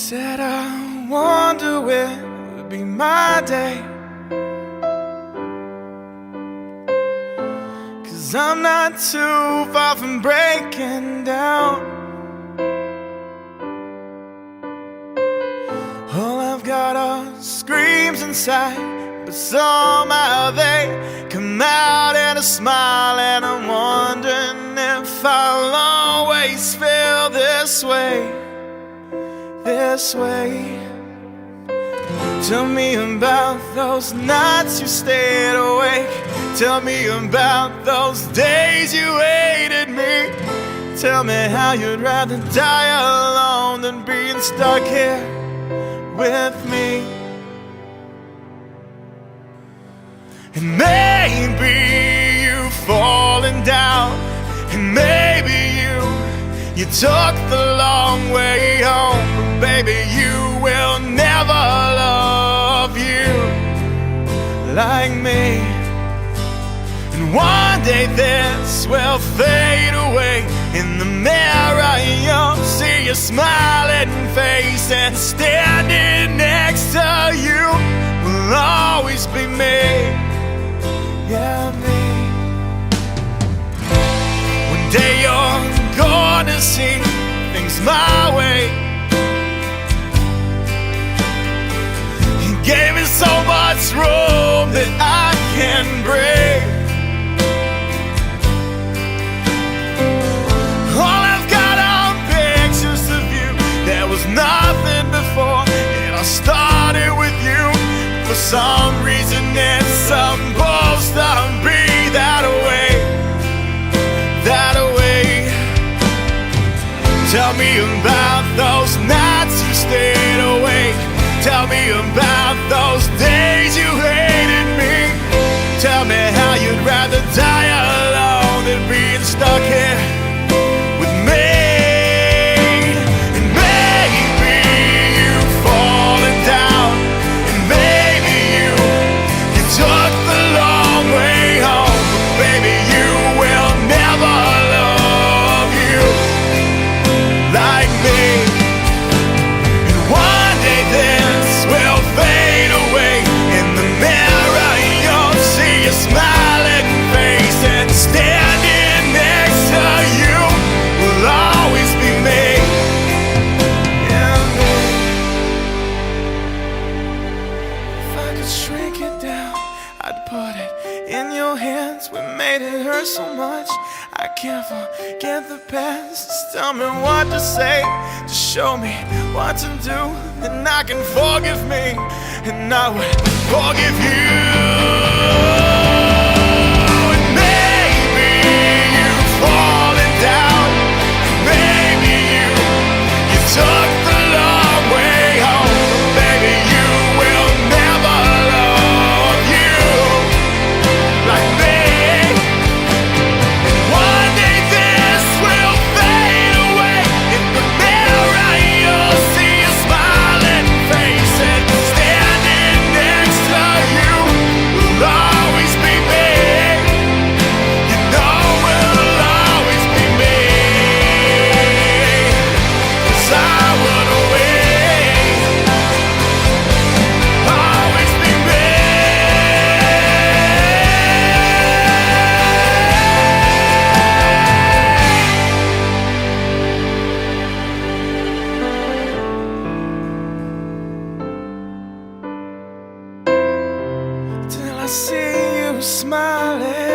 Said I wonder when would be my day, 'cause I'm not too far from breaking down. All I've got are screams inside, but somehow they come out in a smile. And I'm wondering if I'll always feel this way. Tell me about those nights you stayed awake. Tell me about those days you hated me. Tell me how you'd rather die alone than being stuck here with me. And maybe you've fallen down, and maybe you took the long way home. But baby, you will never love you like me. And one day this will fade away. In the mirror you'll see your smiling face, and standing next to you will always be me. Yeah, me. One day you're gonna see things my way. You gave me so much room that I can break. All I've got are pictures of you. There was nothing before, and I started with you. For some reason it's supposed to be that way. Tell me about those nights you stayed awake. Tell me about those days you hated me. Tell me how you'd rather die alone than being stuck here with me. And maybe you've fallen down, and maybe you took the long way home. But baby, you will never love you like me. And one day this will fade away. In the mirror you'll see your smiling face, and standing next to you will always be me. Yeah, me. If I could shrink it down, I'd put it in your hands. We made it hurt so much, I can't forget the past. Just tell me what to say, just show me what to do, and I can forgive me, and I will forgive you. And maybe you've fallen down, maybe you took the long way home. But baby, you will never love you like me. Till I see you smiling.